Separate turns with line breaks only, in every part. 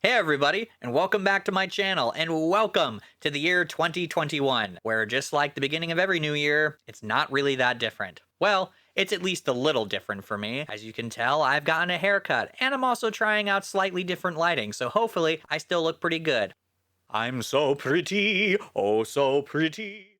Hey everybody, and welcome back to my channel, and welcome to the year 2021, where just like the beginning of every new year, it's not really that different. Well, it's at least a little different for me. As you can tell, I've gotten a haircut, and I'm also trying out slightly different lighting, so hopefully I still look pretty good. I'm so pretty, oh so pretty.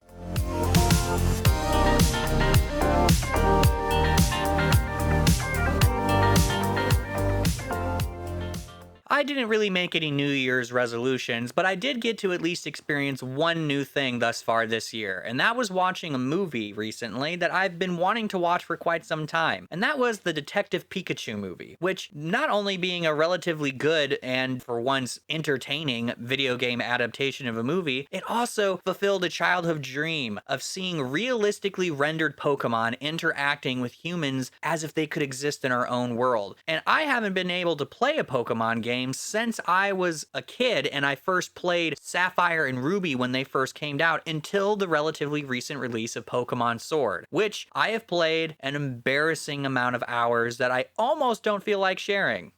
I didn't really make any New Year's resolutions, but I did get to at least experience one new thing thus far this year, and that was watching a movie recently that I've been wanting to watch for quite some time, and that was the Detective Pikachu movie, which, not only being a relatively good and, for once, entertaining video game adaptation of a movie, it also fulfilled a childhood dream of seeing realistically rendered Pokemon interacting with humans as if they could exist in our own world. And I haven't been able to play a Pokemon game since I was a kid and I first played Sapphire and Ruby when they first came out until the relatively recent release of Pokemon Sword, which I have played an embarrassing amount of hours that I almost don't feel like sharing.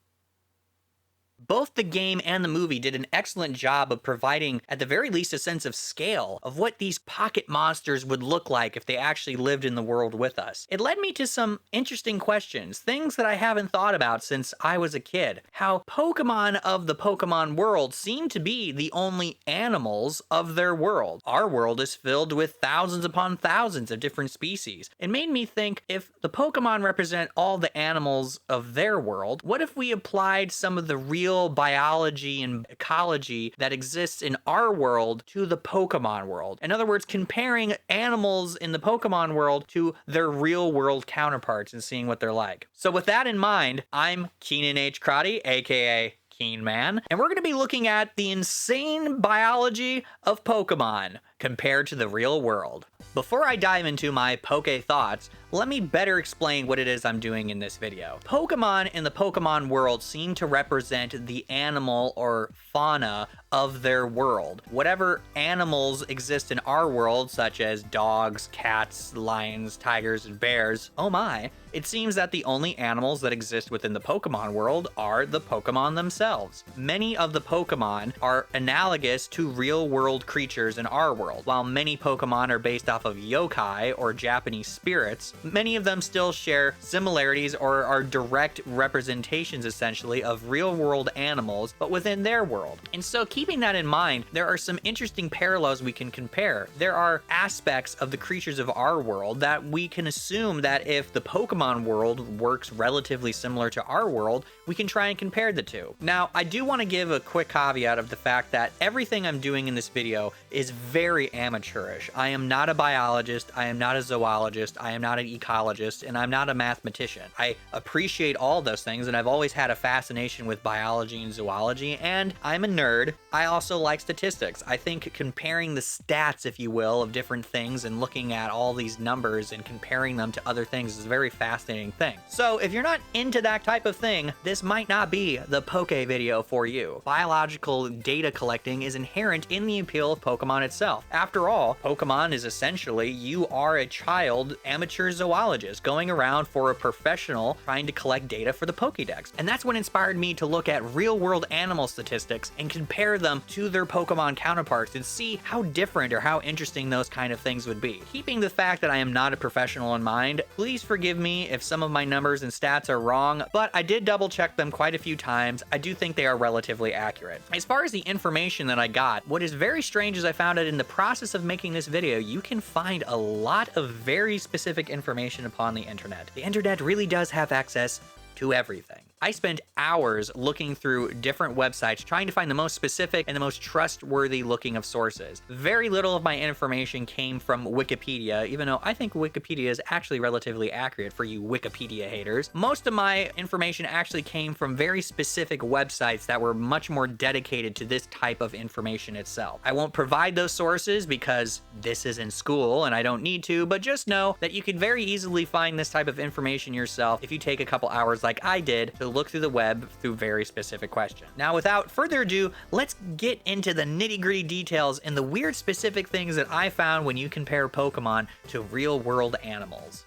Both the game and the movie did an excellent job of providing, at the very least, a sense of scale of what these pocket monsters would look like if they actually lived in the world with us. It led me to some interesting questions, things that I haven't thought about since I was a kid. How Pokemon of the Pokemon world seem to be the only animals of their world. Our world is filled with thousands upon thousands of different species. It made me think, if the Pokemon represent all the animals of their world, what if we applied some of the real biology and ecology that exists in our world to the Pokemon world? In other words, comparing animals in the Pokemon world to their real world counterparts and seeing what they're like. So with that in mind, I'm Keenan H. Crotty, aka Keenman, and we're going to be looking at the insane biology of Pokemon compared to the real world. Before I dive into my Poke thoughts, let me better explain what it is I'm doing in this video. Pokemon in the Pokemon world seem to represent the animal or fauna of their world. Whatever animals exist in our world, such as dogs, cats, lions, tigers, and bears, oh my, it seems that the only animals that exist within the Pokemon world are the Pokemon themselves. Many of the Pokemon are analogous to real-world creatures in our world. While many Pokemon are based off of yokai or Japanese spirits, many of them still share similarities or are direct representations, essentially, of real-world animals, but within their world. And so, keeping that in mind, there are some interesting parallels we can compare. There are aspects of the creatures of our world that we can assume that if the Pokemon world works relatively similar to our world, we can try and compare the two. Now, I do want to give a quick caveat of the fact that everything I'm doing in this video is very amateurish. I am not a biologist, I am not a zoologist, I am not an ecologist, and I'm not a mathematician. I appreciate all those things, and I've always had a fascination with biology and zoology, and I'm a nerd. I also like statistics. I think comparing the stats, if you will, of different things and looking at all these numbers and comparing them to other things is a very fascinating thing. So if you're not into that type of thing, this might not be the Poke video for you. Biological data collecting is inherent in the appeal of Pokemon itself. After all, Pokemon is essentially, you are a child amateur zoologist going around for a professional trying to collect data for the Pokédex. And that's what inspired me to look at real-world animal statistics and compare them to their Pokemon counterparts and see how different or how interesting those kind of things would be. Keeping the fact that I am not a professional in mind, please forgive me if some of my numbers and stats are wrong, but I did double check them quite a few times. I do think they are relatively accurate. As far as the information that I got, what is very strange is I found that in the process of making this video, you can find a lot of very specific information upon the internet. The internet really does have access to everything. I spent hours looking through different websites trying to find the most specific and the most trustworthy looking of sources. Very little of my information came from Wikipedia, even though I think Wikipedia is actually relatively accurate for you Wikipedia haters. Most of my information actually came from very specific websites that were much more dedicated to this type of information itself. I won't provide those sources because this is in school and I don't need to, but just know that you can very easily find this type of information yourself if you take a couple hours like I did to look through the web through very specific questions. Now, without further ado, let's get into the nitty-gritty details and the weird specific things that I found when you compare Pokemon to real-world animals.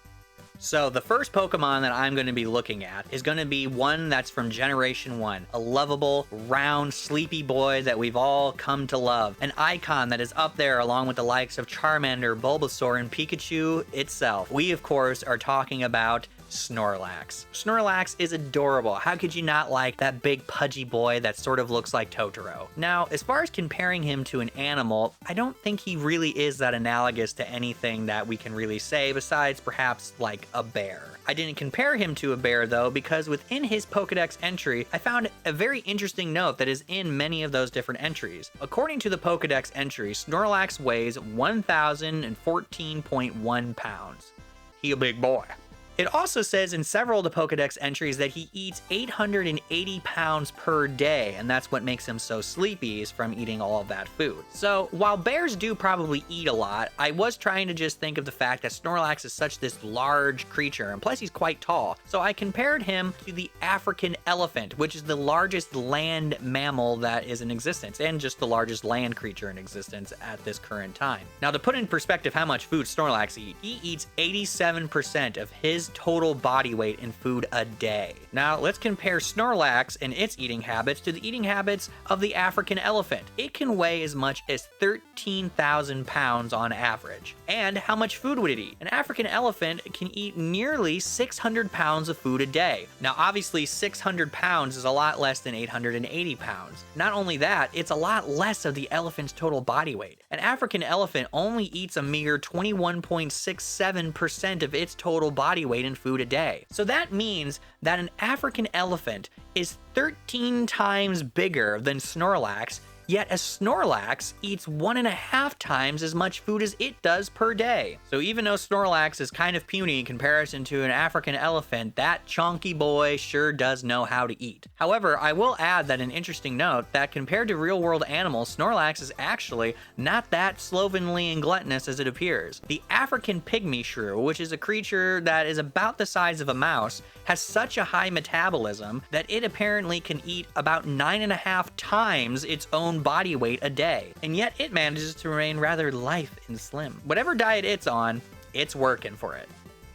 So the first Pokemon that I'm going to be looking at is going to be one that's from Generation 1. A lovable, round, sleepy boy that we've all come to love. An icon that is up there along with the likes of Charmander, Bulbasaur, and Pikachu itself. We, of course, are talking about Snorlax. Snorlax is adorable. How could you not like that big pudgy boy that sort of looks like Totoro? Now, as far as comparing him to an animal, I don't think he really is that analogous to anything that we can really say besides perhaps like a bear. I didn't compare him to a bear though, because within his Pokedex entry, I found a very interesting note that is in many of those different entries. According to the Pokedex entry, Snorlax weighs 1,014.1 pounds. He a big boy. It also says in several of the Pokedex entries that he eats 880 pounds per day, and that's what makes him so sleepy, is from eating all of that food. So while bears do probably eat a lot, I was trying to just think of the fact that Snorlax is such this large creature, and plus he's quite tall. So I compared him to the African elephant, which is the largest land mammal that is in existence, and just the largest land creature in existence at this current time. Now, to put in perspective how much food Snorlax eats, he eats 87% of his total body weight in food a day. Now, let's compare Snorlax and its eating habits to the eating habits of the African elephant. It can weigh as much as 13,000 pounds on average. And how much food would it eat? An African elephant can eat nearly 600 pounds of food a day. Now, obviously, 600 pounds is a lot less than 880 pounds. Not only that, it's a lot less of the elephant's total body weight. An African elephant only eats a mere 21.67% of its total body weight in food a day. So that means that an African elephant is 13 times bigger than Snorlax, yet a Snorlax eats 1.5 times as much food as it does per day. So even though Snorlax is kind of puny in comparison to an African elephant, that chonky boy sure does know how to eat. However, I will add that an interesting note that compared to real-world animals, Snorlax is actually not that slovenly and gluttonous as it appears. The African Pygmy Shrew, which is a creature that is about the size of a mouse, has such a high metabolism that it apparently can eat about 9.5 times its own body weight a day, and yet it manages to remain rather lithe and slim. Whatever diet it's on, it's working for it.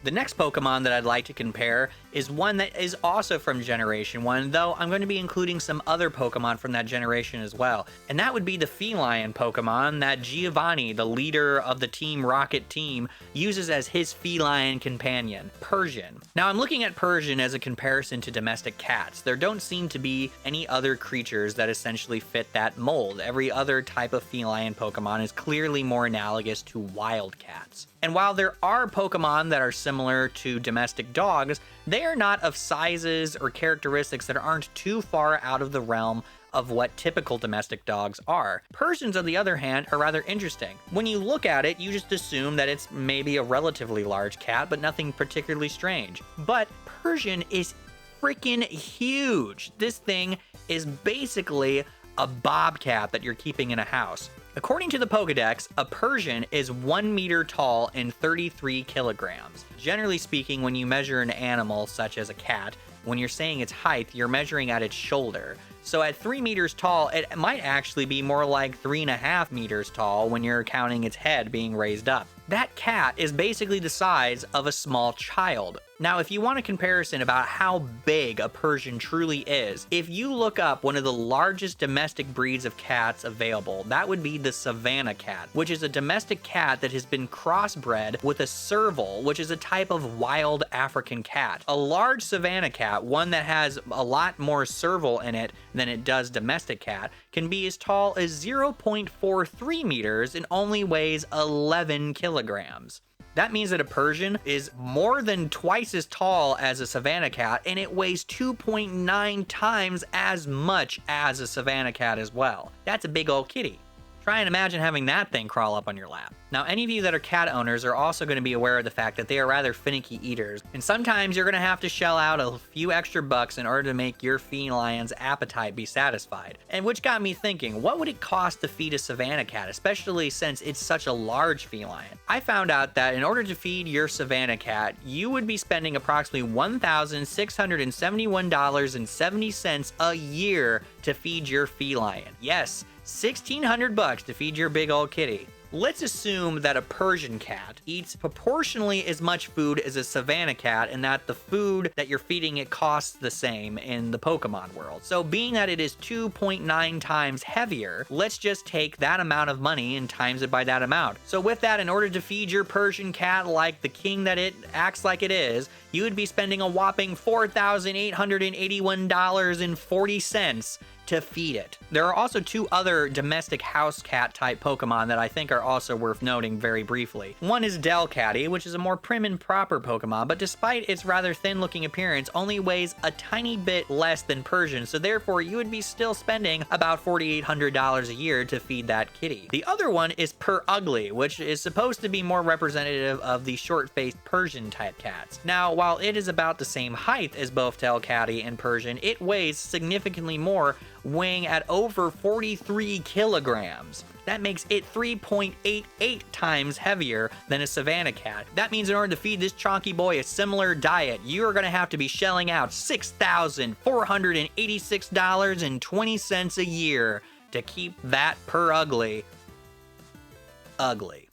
The next Pokemon that I'd like to compare is one that is also from Generation 1, though I'm going to be including some other Pokemon from that generation as well. And that would be the Feline Pokemon that Giovanni, the leader of the Team Rocket team, uses as his feline companion, Persian. Now, I'm looking at Persian as a comparison to domestic cats. There don't seem to be any other creatures that essentially fit that mold. Every other type of feline Pokemon is clearly more analogous to wild cats. And while there are Pokemon that are similar to domestic dogs, they are not of sizes or characteristics that aren't too far out of the realm of what typical domestic dogs are. Persians, on the other hand, are rather interesting. When you look at it, you just assume that it's maybe a relatively large cat, but nothing particularly strange. But Persian is freaking huge. This thing is basically a bobcat that you're keeping in a house. According to the Pokedex, a Persian is 1 meter tall and 33 kilograms. Generally speaking, when you measure an animal such as a cat, when you're saying its height, you're measuring at its shoulder. So at 3 meters tall, it might actually be more like 3.5 meters tall when you're counting its head being raised up. That cat is basically the size of a small child. Now, if you want a comparison about how big a Persian truly is, if you look up one of the largest domestic breeds of cats available, that would be the Savannah Cat, which is a domestic cat that has been crossbred with a serval, which is a type of wild African cat. A large Savannah Cat, one that has a lot more serval in it than it does domestic cat, can be as tall as 0.43 meters and only weighs 11 kilograms. That means that a Persian is more than twice as tall as a Savannah Cat, and it weighs 2.9 times as much as a Savannah Cat as well. That's a big old kitty. Try and imagine having that thing crawl up on your lap. Now, any of you that are cat owners are also going to be aware of the fact that they are rather finicky eaters, and sometimes you're going to have to shell out a few extra bucks in order to make your feline's appetite be satisfied. And which got me thinking, what would it cost to feed a Savannah Cat, especially since it's such a large feline? I found out that in order to feed your Savannah Cat, you would be spending approximately $1,671.70 a year to feed your feline. Yes, $1,600 to feed your big old kitty. Let's assume that a Persian cat eats proportionally as much food as a Savannah cat, and that the food that you're feeding it costs the same in the Pokemon world. So being that it is 2.9 times heavier, let's just take that amount of money and times it by that amount. So with that, in order to feed your Persian cat like the king that it acts like it is, you would be spending a whopping $4,881.40 to feed it. There are also two other domestic house cat type Pokemon that I think are also worth noting very briefly. One is Delcatty, which is a more prim and proper Pokemon, but despite its rather thin looking appearance, only weighs a tiny bit less than Persian, so therefore you would be still spending about $4,800 a year to feed that kitty. The other one is Ugly, which is supposed to be more representative of the short-faced Persian type cats. Now, while it is about the same height as both Delcatty and Persian, it weighs significantly more, weighing at over 43 kilograms. That makes it 3.88 times heavier than a Savannah cat. That means in order to feed this chonky boy a similar diet, you are going to have to be shelling out $6,486.20 a year to keep that ugly.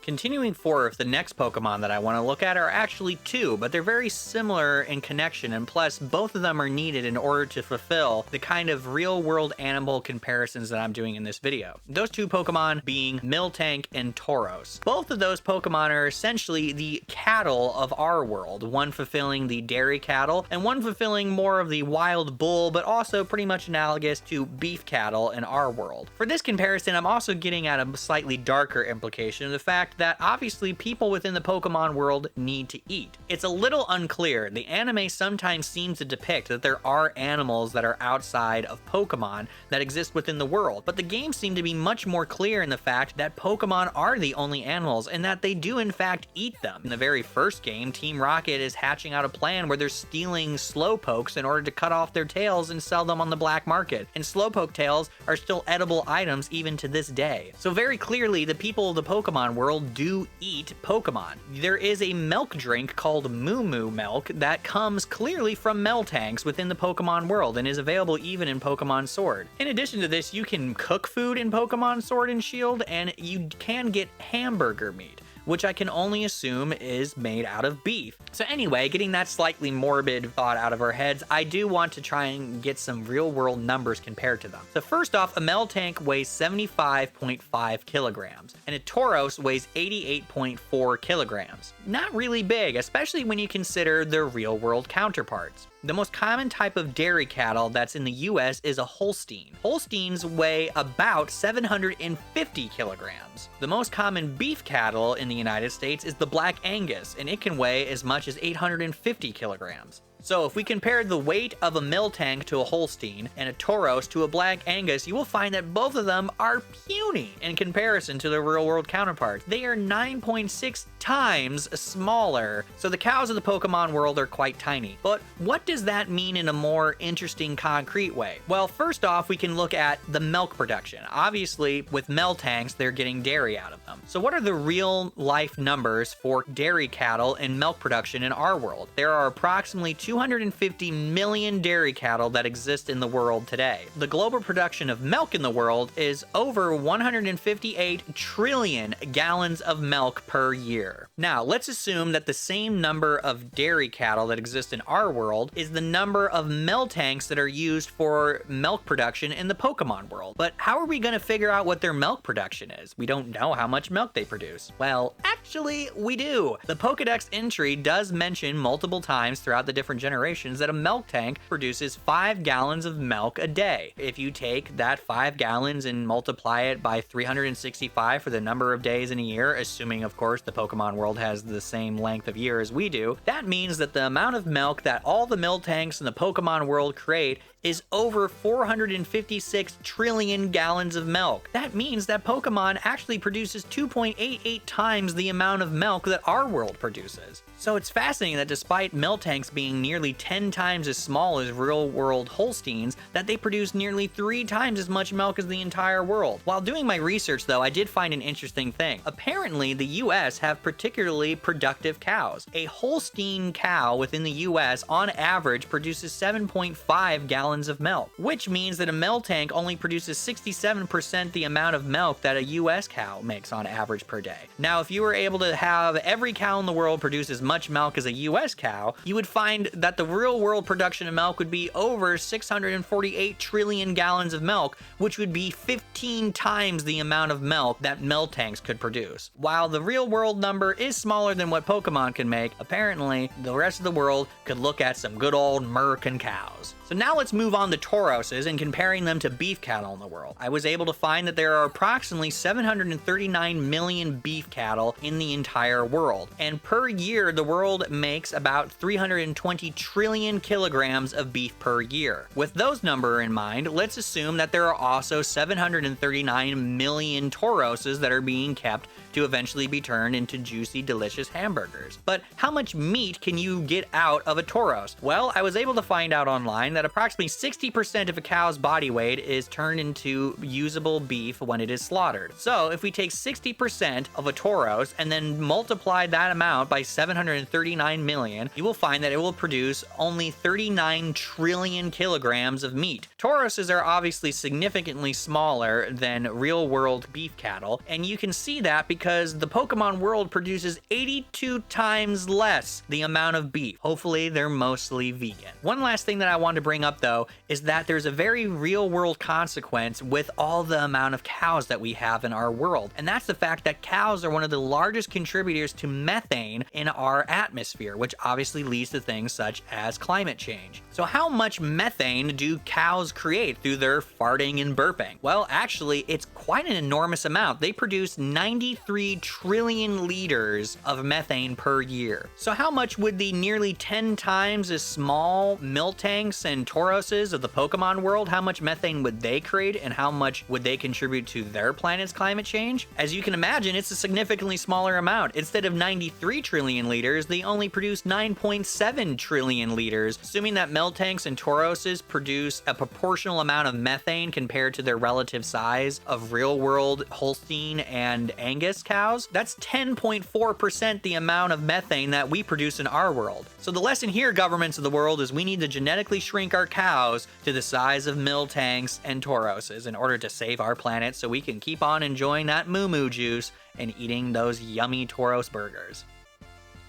Continuing forth, the next Pokemon that I want to look at are actually two, but they're very similar in connection, and plus both of them are needed in order to fulfill the kind of real-world animal comparisons that I'm doing in this video. Those two Pokemon being Miltank and Tauros. Both of those Pokemon are essentially the cattle of our world, one fulfilling the dairy cattle, and one fulfilling more of the wild bull, but also pretty much analogous to beef cattle in our world. For this comparison, I'm also getting at a slightly darker implication of the fact that obviously people within the Pokemon world need to eat. It's a little unclear. The anime sometimes seems to depict that there are animals that are outside of Pokemon that exist within the world, but the games seem to be much more clear in the fact that Pokemon are the only animals and that they do in fact eat them. In the very first game, Team Rocket is hatching out a plan where they're stealing Slowpokes in order to cut off their tails and sell them on the black market, and Slowpoke tails are still edible items even to this day. So very clearly, the people of the Pokemon world do eat Pokemon. There is a milk drink called Moo Moo Milk that comes clearly from Miltanks within the Pokemon world and is available even in Pokemon Sword. In addition to this, you can cook food in Pokemon Sword and Shield, and you can get hamburger meat, which I can only assume is made out of beef. So anyway, getting that slightly morbid thought out of our heads, I do want to try and get some real world numbers compared to them. So first off, a Miltank weighs 75.5 kilograms, and a Tauros weighs 88.4 kilograms. Not really big, especially when you consider their real world counterparts. The most common type of dairy cattle that's in the US is a Holstein. Holsteins weigh about 750 kilograms. The most common beef cattle in the United States is the Black Angus, and it can weigh as much as 850 kilograms. So if we compare the weight of a Miltank to a Holstein and a Tauros to a Black Angus, you will find that both of them are puny in comparison to their real-world counterparts. They are 9.6 times smaller, so the cows of the Pokemon world are quite tiny. But what does that mean in a more interesting, concrete way? Well, first off, we can look at the milk production. Obviously, with Miltanks, they're getting dairy out of them. So what are the real-life numbers for dairy cattle and milk production in our world? There are approximately 250 million dairy cattle that exist in the world today. The global production of milk in the world is over 158 trillion gallons of milk per year. Now, let's assume that the same number of dairy cattle that exist in our world is the number of Miltanks that are used for milk production in the Pokemon world. But how are we going to figure out what their milk production is? We don't know how much milk they produce. Well, actually, we do. The Pokedex entry does mention multiple times throughout the different generations that a Miltank produces 5 gallons of milk a day. If you take that 5 gallons and multiply it by 365 for the number of days in a year, assuming of course the Pokemon world has the same length of year as we do, that means that the amount of milk that all the Miltanks in the Pokemon world create is over 456 trillion gallons of milk. That means that Pokemon actually produces 2.88 times the amount of milk that our world produces. So it's fascinating that despite Miltanks being nearly 10 times as small as real-world Holsteins, that they produce nearly 3 times as much milk as the entire world. While doing my research though, I did find an interesting thing. Apparently, the US have particularly productive cows. A Holstein cow within the US on average produces 7.5 gallons gallons of milk, which means that a milk tank only produces 67% the amount of milk that a US cow makes on average per day. Now, if you were able to have every cow in the world produce as much milk as a US cow, you would find that the real world production of milk would be over 648 trillion gallons of milk, which would be 15 times the amount of milk that milk tanks could produce. While the real world number is smaller than what Pokemon can make, apparently the rest of the world could look at some good old American cows. So now let's move on to Tauroses and comparing them to beef cattle in the world. I was able to find that there are approximately 739 million beef cattle in the entire world. And per year, the world makes about 320 trillion kilograms of beef per year. With those numbers in mind, let's assume that there are also 739 million Tauroses that are being kept to eventually be turned into juicy, delicious hamburgers. But how much meat can you get out of a Tauros? Well, I was able to find out online that approximately 60% of a cow's body weight is turned into usable beef when it is slaughtered. So if we take 60% of a Tauros and then multiply that amount by 739 million, you will find that it will produce only 39 trillion kilograms of meat. Tauroses are obviously significantly smaller than real-world beef cattle, and you can see that because the Pokemon world produces 82 times less the amount of beef. Hopefully, they're mostly vegan. One last thing that I want to bring up, though, is that there's a very real-world consequence with all the amount of cows that we have in our world, and that's the fact that cows are one of the largest contributors to methane in our atmosphere, which obviously leads to things such as climate change. So how much methane do cows create through their farting and burping? Well, actually, it's quite an enormous amount. They produce 93 trillion liters of methane per year. So how much would the nearly 10 times as small milk tanks and Tauroses of the Pokemon world, how much methane would they create and how much would they contribute to their planet's climate change? As you can imagine, it's a significantly smaller amount. Instead of 93 trillion liters, they only produce 9.7 trillion liters, assuming that milk tanks and Tauroses produce a proportional amount of methane compared to their relative size of real-world Holstein and Angus cows. That's 10.4% the amount of methane that we produce in our world. So the lesson here, governments of the world, is we need to genetically shrink our cows to the size of milk tanks and Tauroses in order to save our planet so we can keep on enjoying that moo-moo juice and eating those yummy Tauros burgers.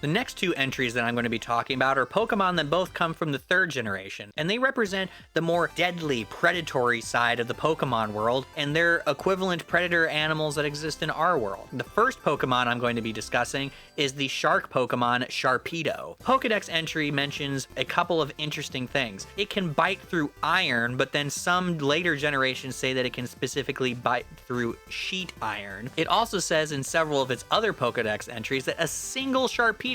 The next two entries that I'm going to be talking about are Pokemon that both come from the third generation, and they represent the more deadly, predatory side of the Pokemon world, and they're equivalent predator animals that exist in our world. The first Pokemon I'm going to be discussing is the shark Pokemon Sharpedo. Pokedex entry mentions a couple of interesting things. It can bite through iron, but then some later generations say that it can specifically bite through sheet iron. It also says in several of its other Pokedex entries that a single Sharpedo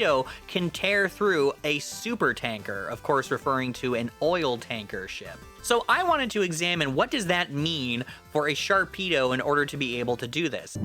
can tear through a super tanker, of course referring to an oil tanker ship. So I wanted to examine what does that mean for a Sharpedo in order to be able to do this.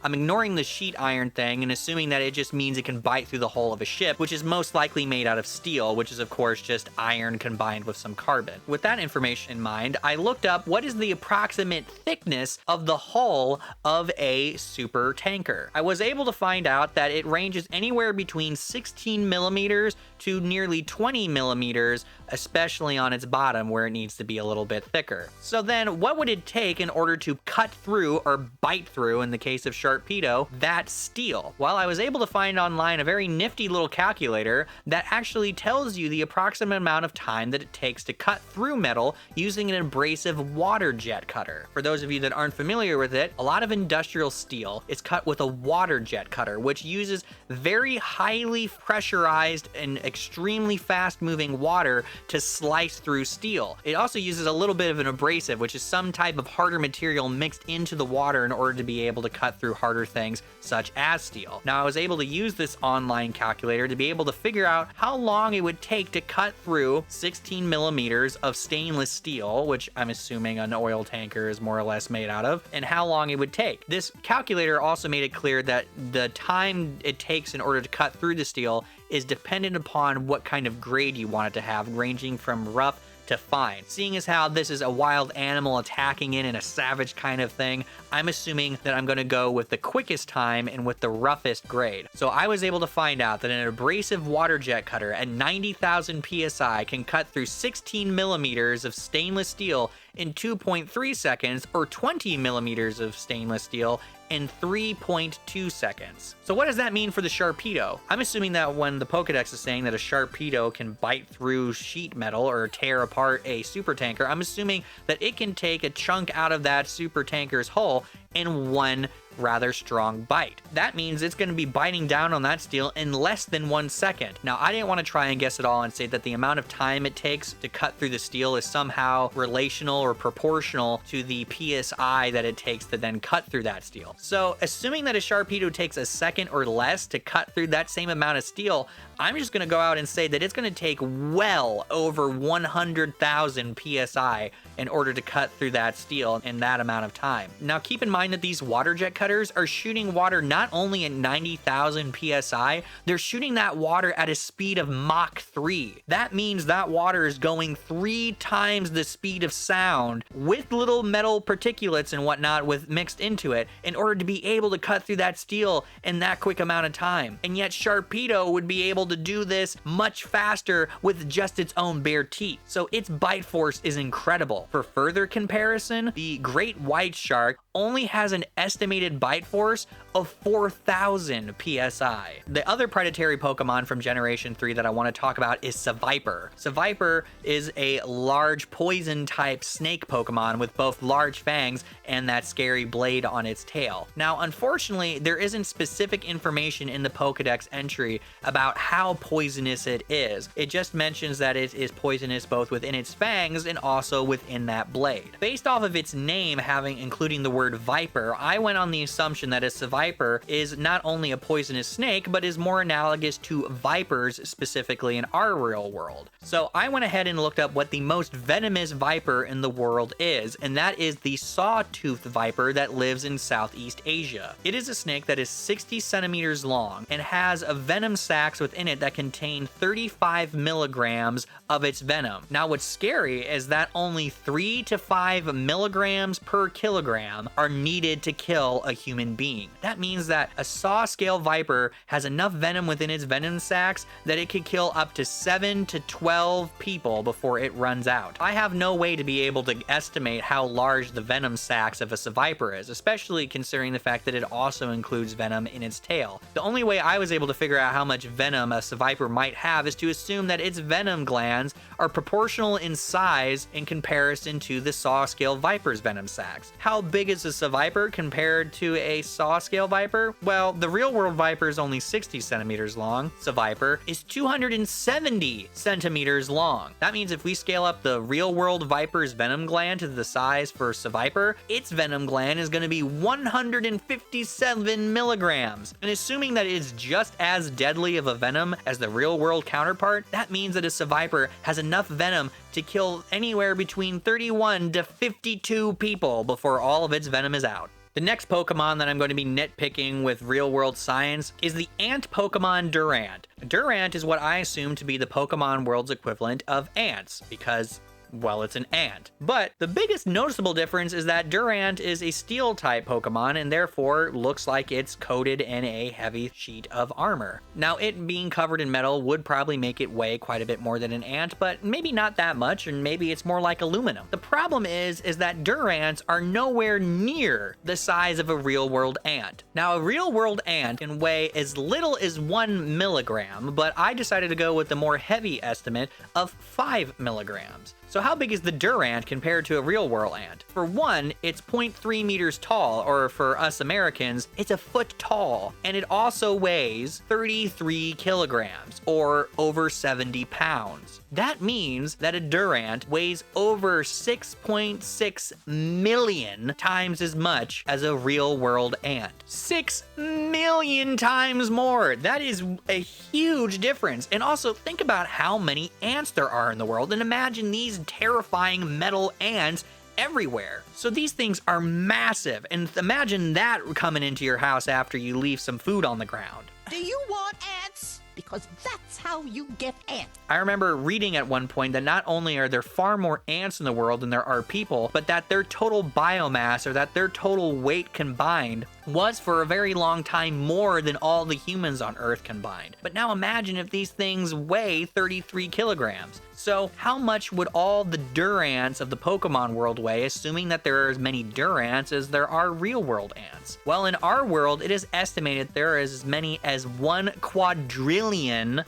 I'm ignoring the sheet iron thing and assuming that it just means it can bite through the hull of a ship, which is most likely made out of steel, which is of course just iron combined with some carbon. With that information in mind, I looked up what is the approximate thickness of the hull of a super tanker. I was able to find out that it ranges anywhere between 16 millimeters to nearly 20 millimeters, especially on its bottom where it needs to be a little bit thicker. So then what would it take in order to cut through or bite through, in the case of Sharpedo, that steel? Well, I was able to find online a very nifty little calculator that actually tells you the approximate amount of time that it takes to cut through metal using an abrasive water jet cutter. For those of you that aren't familiar with it, a lot of industrial steel is cut with a water jet cutter, which uses very highly pressurized and extremely fast moving water to slice through steel. It also uses a little bit of an abrasive, which is some type of harder material mixed into the water in order to be able to cut through harder things such as steel. Now, I was able to use this online calculator to be able to figure out how long it would take to cut through 16 millimeters of stainless steel, which I'm assuming an oil tanker is more or less made out of, and how long it would take. This calculator also made it clear that the time it takes in order to cut through the steel is dependent upon what kind of grade you want it to have, ranging from rough to find. Seeing as how this is a wild animal attacking in a savage kind of thing, I'm assuming that I'm going to go with the quickest time and with the roughest grade. So I was able to find out that an abrasive water jet cutter at 90,000 psi can cut through 16 millimeters of stainless steel in 2.3 seconds, or 20 millimeters of stainless steel in 3.2 seconds. So what does that mean for the Sharpedo? I'm assuming that when the Pokedex is saying that a Sharpedo can bite through sheet metal or tear apart a super tanker, I'm assuming that it can take a chunk out of that super tanker's hull in one rather strong bite. That means it's going to be biting down on that steel in less than 1 second. Now, I didn't want to try and guess it all and say that the amount of time it takes to cut through the steel is somehow relational or proportional to the PSI that it takes to then cut through that steel. So, assuming that a Sharpedo takes a second or less to cut through that same amount of steel, I'm just going to go out and say that it's going to take well over 100,000 PSI in order to cut through that steel in that amount of time. Now, keep in mind that these water jet cutters are shooting water not only at 90,000 PSI, they're shooting that water at a speed of Mach 3. That means that water is going 3 times the speed of sound with little metal particulates and whatnot mixed into it in order to be able to cut through that steel in that quick amount of time. And yet Sharpedo would be able to do this much faster with just its own bare teeth. So its bite force is incredible. For further comparison, the great white shark only has an estimated bite force of 4,000 psi. The other predatory Pokemon from Generation 3 that I want to talk about is Seviper. Seviper is a large poison type snake Pokemon with both large fangs and that scary blade on its tail. Now, unfortunately, there isn't specific information in the Pokedex entry about how poisonous it is. It just mentions that it is poisonous both within its fangs and also within that blade. Based off of its name including the word viper, I went on the assumption that a Seviper is not only a poisonous snake, but is more analogous to vipers specifically in our real world. So I went ahead and looked up what the most venomous viper in the world is, and that is the Sawtooth Viper that lives in Southeast Asia. It is a snake that is 60 centimeters long and has a venom sacs within it that contain 35 milligrams of its venom. Now, what's scary is that only 3 to 5 milligrams per kilogram are needed to kill a human being. That means that a saw scale viper has enough venom within its venom sacs that it could kill up to 7 to 12 people before it runs out. I have no way to be able to estimate how large the venom sacs of a Seviper is, especially considering the fact that it also includes venom in its tail. The only way I was able to figure out how much venom a Seviper might have is to assume that its venom glands are proportional in size in comparison to the saw scale viper's venom sacs. How big is a Seviper compared to a saw scale viper? Well, the real world viper is only 60 centimeters long. Seviper is 270 centimeters long. That means if we scale up the real world viper's venom gland to the size for Seviper, its venom gland is going to be 157 milligrams. And assuming that it's just as deadly of a venom as the real world counterpart, that means that a Seviper has enough venom to kill anywhere between 31 to 52 people before all of its venom is out. The next Pokemon that I'm going to be nitpicking with real-world science is the ant Pokemon Durant. Durant is what I assume to be the Pokemon world's equivalent of ants, because, well, it's an ant. But the biggest noticeable difference is that Durant is a steel-type Pokemon and therefore looks like it's coated in a heavy sheet of armor. Now, it being covered in metal would probably make it weigh quite a bit more than an ant, but maybe not that much, and maybe it's more like aluminum. The problem is that Durants are nowhere near the size of a real-world ant. Now, a real-world ant can weigh as little as 1 milligram, but I decided to go with the more heavy estimate of 5 milligrams. So how big is the Durant compared to a real world ant? For one, it's 0.3 meters tall, or for us Americans, it's a foot tall. And it also weighs 33 kilograms, or over 70 pounds. That means that a Durant weighs over 6.6 million times as much as a real world ant. 6 million times more! That is a huge difference. And also think about how many ants there are in the world, and imagine these terrifying metal ants everywhere. So these things are massive, and imagine that coming into your house after you leave some food on the ground.
Do you want ants? because that's how you get ants.
I remember reading at one point that not only are there far more ants in the world than there are people, but that their total biomass, or that their total weight combined, was for a very long time more than all the humans on Earth combined. But now imagine if these things weigh 33 kilograms. So how much would all the Durants of the Pokemon world weigh, assuming that there are as many Durants as there are real world ants? Well, in our world, it is estimated there are as many as 1 quadrillion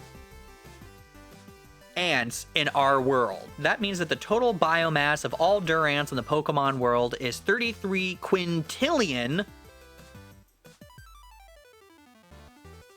ants in our world. That means that the total biomass of all Durants in the Pokemon world is 33 quintillion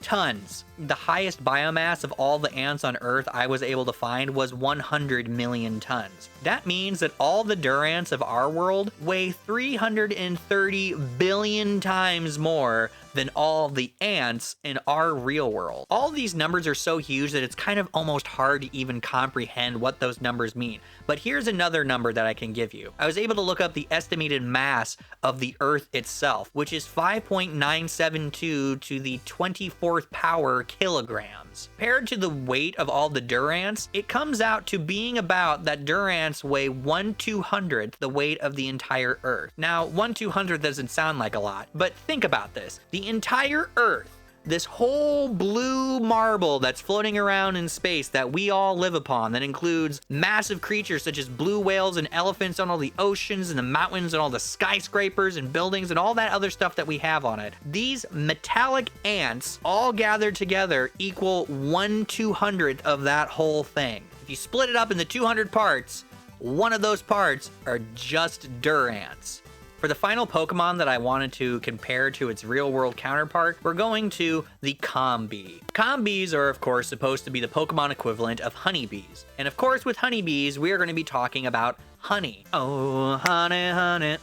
tons. The highest biomass of all the ants on Earth I was able to find was 100 million tons. That means that all the Durants of our world weigh 330 billion times more than all the ants in our real world. All these numbers are so huge that it's kind of almost hard to even comprehend what those numbers mean. But here's another number that I can give you. I was able to look up the estimated mass of the Earth itself, which is 5.972 to the 24th power kilograms. Paired to the weight of all the Durants, it comes out to being about that Durants weigh 1/200th the weight of the entire Earth. Now, 1/200th doesn't sound like a lot, but think about this. The entire Earth, this whole blue marble that's floating around in space that we all live upon, that includes massive creatures such as blue whales and elephants on all the oceans and the mountains and all the skyscrapers and buildings and all that other stuff that we have on it. These metallic ants all gathered together equal 1/200th of that whole thing. If you split it up into 200 parts, one of those parts are just Durants. For the final Pokemon that I wanted to compare to its real-world counterpart, we're going to the Combee. Combees are, of course, supposed to be the Pokemon equivalent of honeybees. And of course, with honeybees, we are going to be talking about honey. Oh, honey, honey,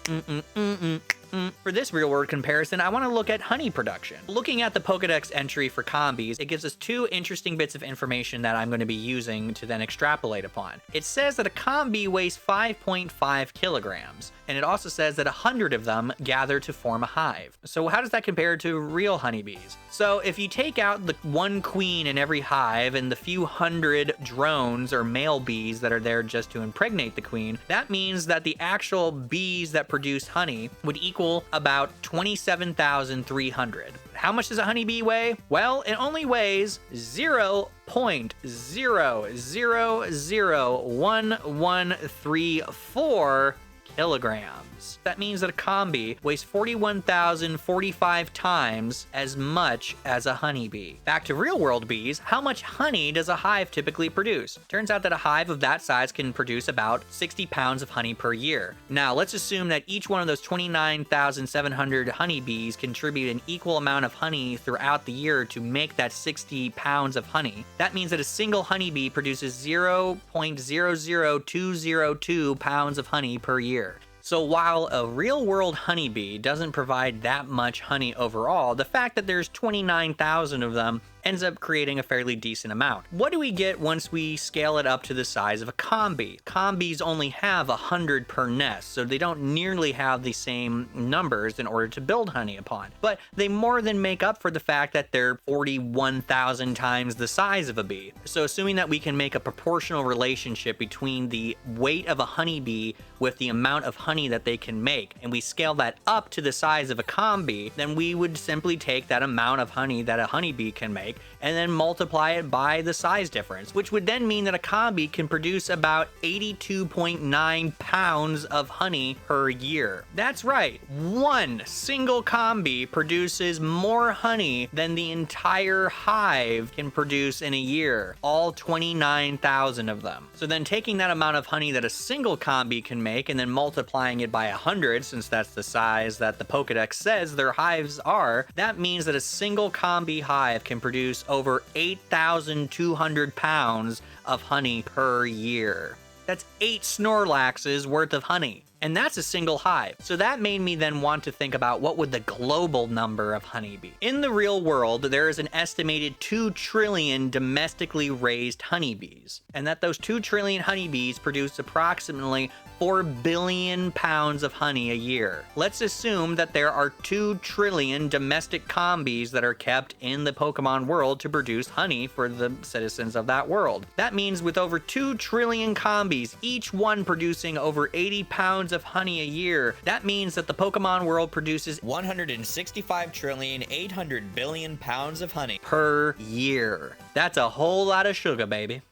For this real-world comparison, I want to look at honey production. Looking at the Pokedex entry for Combees, it gives us two interesting bits of information that I'm going to be using to then extrapolate upon. It says that a Combee weighs 5.5 kilograms, and it also says that 100 of them gather to form a hive. So how does that compare to real honeybees? So if you take out the one queen in every hive and the few hundred drones or male bees that are there just to impregnate the queen, that means that the actual bees that produce honey would equal about 27,300. How much does a honeybee weigh? Well, it only weighs 0.0001134 kilograms. That means that a Combee weighs 41,045 times as much as a honeybee. Back to real-world bees, how much honey does a hive typically produce? Turns out that a hive of that size can produce about 60 pounds of honey per year. Now, let's assume that each one of those 29,700 honeybees contribute an equal amount of honey throughout the year to make that 60 pounds of honey. That means that a single honeybee produces 0.00202 pounds of honey per year. So while a real-world honeybee doesn't provide that much honey overall, the fact that there's 29,000 of them ends up creating a fairly decent amount. What do we get once we scale it up to the size of a Combee? Combees only have 100 per nest, so they don't nearly have the same numbers in order to build honey upon. But they more than make up for the fact that they're 41,000 times the size of a bee. So assuming that we can make a proportional relationship between the weight of a honeybee with the amount of honey that they can make, and we scale that up to the size of a Combee, then we would simply take that amount of honey that a honeybee can make and then multiply it by the size difference, which would then mean that a Combee can produce about 82.9 pounds of honey per year. That's right, one single Combee produces more honey than the entire hive can produce in a year, all 29,000 of them. So then taking that amount of honey that a single Combee can make and then multiplying it by 100, since that's the size that the Pokedex says their hives are, that means that a single Combee hive can produce over 8,200 pounds of honey per year. That's 8 Snorlaxes worth of honey. And that's a single hive. So that made me then want to think about what would the global number of honey be. In the real world, there is an estimated 2 trillion domestically raised honeybees, and that those 2 trillion honeybees produce approximately 4 billion pounds of honey a year. Let's assume that there are 2 trillion domestic combees that are kept in the Pokemon world to produce honey for the citizens of that world. That means with over 2 trillion combees, each one producing over 80 pounds of honey a year, that means that the Pokemon world produces 165 trillion 800 billion pounds of honey per year. That's a whole lot of sugar, baby.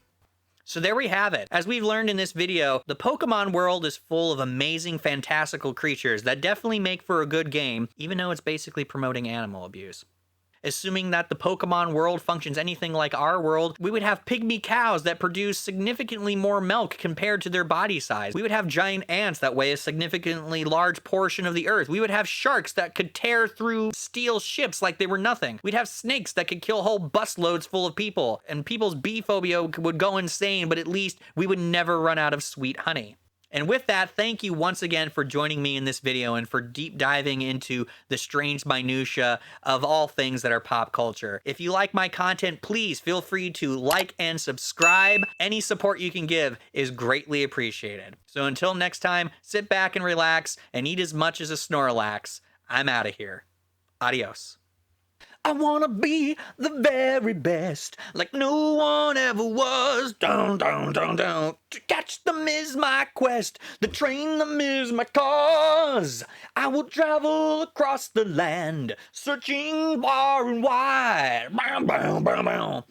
So there we have it. As we've learned in this video, the Pokemon world is full of amazing, fantastical creatures that definitely make for a good game, even though it's basically promoting animal abuse. Assuming that the Pokemon world functions anything like our world, we would have pygmy cows that produce significantly more milk compared to their body size. We would have giant ants that weigh a significantly large portion of the earth. We would have sharks that could tear through steel ships like they were nothing. We'd have snakes that could kill whole busloads full of people, and people's bee phobia would go insane, but at least we would never run out of sweet honey. And with that, thank you once again for joining me in this video and for deep diving into the strange minutia of all things that are pop culture. If you like my content, please feel free to like and subscribe. Any support you can give is greatly appreciated. So until next time, sit back and relax and eat as much as a Snorlax. I'm out of here. Adios. I wanna be the very best, like no one ever was. Down, down, down, down. To catch them is my quest, to train them is my cause. I will travel across the land, searching far and wide. Bow, bow, bow, bow.